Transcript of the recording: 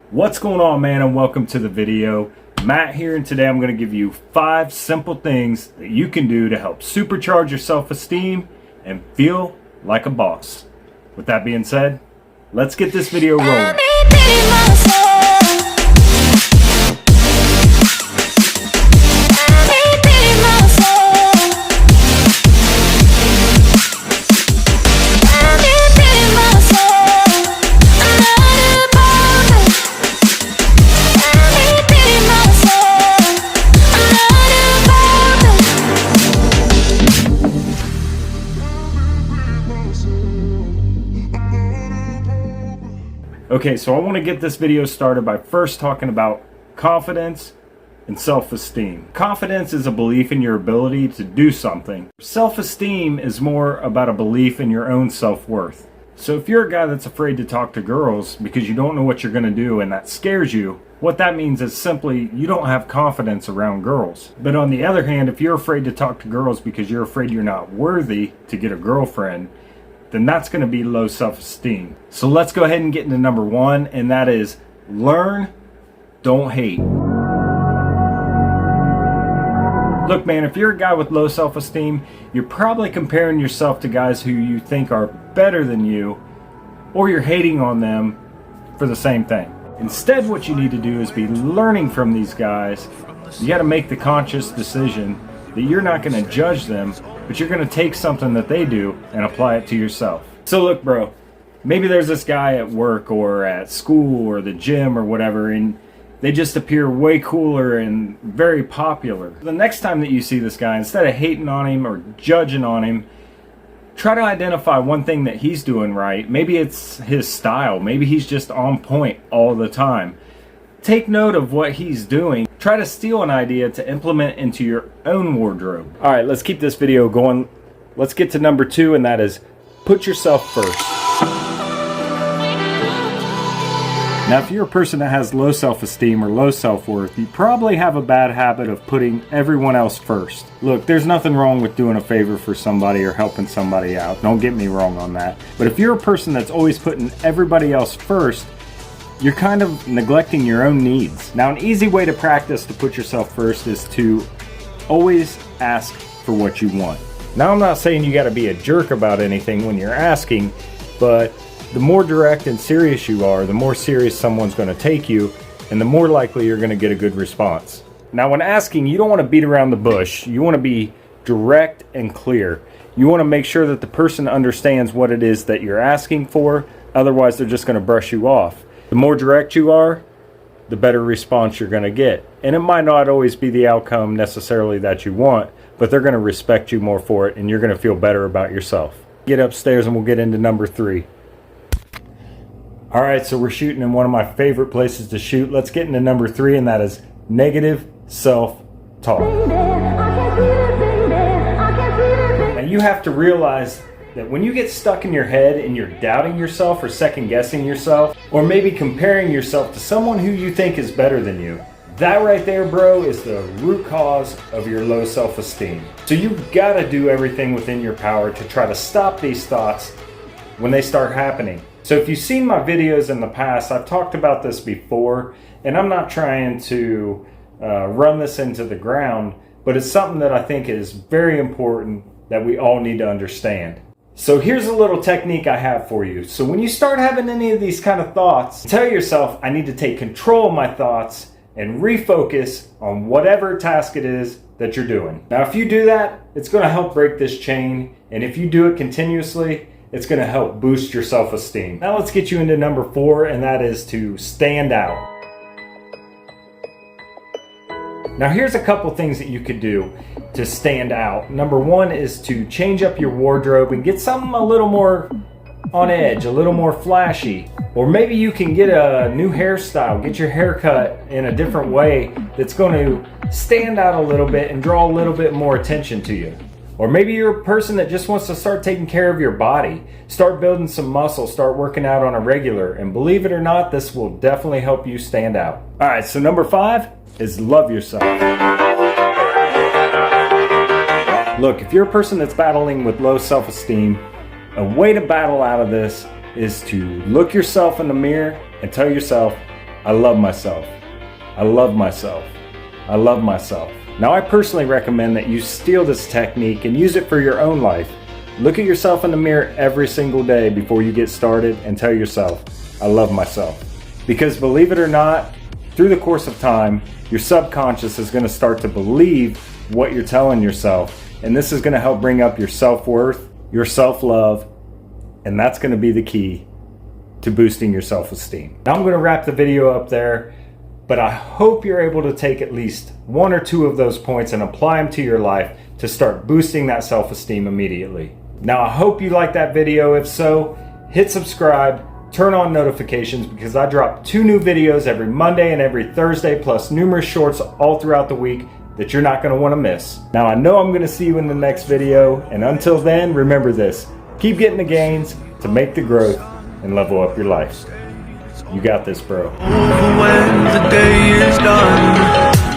What's going on, man, and welcome to the video. Matt here, and today I'm going to give you 5 simple things that you can do to help supercharge your self-esteem and feel like a boss. With that being said, let's get this video rolling. Okay, so I want to get this video started by first talking about confidence and self-esteem. Confidence is a belief in your ability to do something. Self-esteem is more about a belief in your own self-worth. So if you're a guy that's afraid to talk to girls because you don't know what you're going to do and that scares you, what that means is simply you don't have confidence around girls. But on the other hand, if you're afraid to talk to girls because you're afraid you're not worthy to get a girlfriend, then that's going to be low self-esteem. So let's go ahead and get into number 1, and that is learn, don't hate. Look, man, if you're a guy with low self-esteem, you're probably comparing yourself to guys who you think are better than you, or you're hating on them for the same thing. Instead, what you need to do is be learning from these guys. You got to make the conscious decision that you're not going to judge them, but you're going to take something that they do and apply it to yourself. So look, bro, maybe there's this guy at work or at school or the gym or whatever, and they just appear way cooler and very popular. The next time that you see this guy, instead of hating on him or judging on him, try to identify one thing that he's doing right. Maybe it's his style. Maybe he's just on point all the time. Take note of what he's doing. Try to steal an idea to implement into your own wardrobe. All right, let's keep this video going. Let's get to number 2, and that is put yourself first. Now, if you're a person that has low self-esteem or low self-worth, you probably have a bad habit of putting everyone else first. Look, there's nothing wrong with doing a favor for somebody or helping somebody out. Don't get me wrong on that. But if you're a person that's always putting everybody else first, you're kind of neglecting your own needs. Now, an easy way to practice to put yourself first is to always ask for what you want. Now, I'm not saying you got to be a jerk about anything when you're asking, but the more direct and serious you are, the more serious someone's going to take you, and the more likely you're going to get a good response. Now, when asking, you don't want to beat around the bush. You want to be direct and clear. You want to make sure that the person understands what it is that you're asking for, otherwise they're just going to brush you off. The more direct you are, the better response you're going to get. And it might not always be the outcome necessarily that you want, but they're going to respect you more for it, and you're going to feel better about yourself. Get upstairs and we'll get into number 3. All right, so we're shooting in one of my favorite places to shoot. Let's get into number 3, and that is negative self-talk. Now, you have to realize that when you get stuck in your head and you're doubting yourself or second-guessing yourself, or maybe comparing yourself to someone who you think is better than you, that right there, bro, is the root cause of your low self-esteem. So you've got to do everything within your power to try to stop these thoughts when they start happening. So if you've seen my videos in the past, I've talked about this before, and I'm not trying to run this into the ground, but it's something that I think is very important that we all need to understand. So here's a little technique I have for you. So when you start having any of these kind of thoughts, tell yourself, I need to take control of my thoughts and refocus on whatever task it is that you're doing. Now, if you do that, it's going to help break this chain. And if you do it continuously, it's going to help boost your self-esteem. Now let's get you into number 4, and that is to stand out. Now here's a couple things that you could do to stand out. Number 1 is to change up your wardrobe and get something a little more on edge, a little more flashy. Or maybe you can get a new hairstyle, get your hair cut in a different way that's going to stand out a little bit and draw a little bit more attention to you. Or maybe you're a person that just wants to start taking care of your body. Start building some muscle, start working out on a regular, and believe it or not, this will definitely help you stand out. All right, so number 5 is love yourself. Look, if you're a person that's battling with low self-esteem, a way to battle out of this is to look yourself in the mirror and tell yourself, I love myself. I love myself. I love myself. Now, I personally recommend that you steal this technique and use it for your own life. Look at yourself in the mirror every single day before you get started and tell yourself, I love myself. Because believe it or not, through the course of time, your subconscious is going to start to believe what you're telling yourself. And this is going to help bring up your self-worth, your self-love, and that's going to be the key to boosting your self-esteem. Now I'm going to wrap the video up there, but I hope you're able to take at least one or two of those points and apply them to your life to start boosting that self-esteem immediately. Now I hope you liked that video. If so, hit subscribe, turn on notifications, because I drop 2 new videos every Monday and every Thursday, plus numerous shorts all throughout the week that you're not going to want to miss. Now I know I'm going to see you in the next video, and until then, remember this: keep getting the gains to make the growth and level up your life. You got this, bro.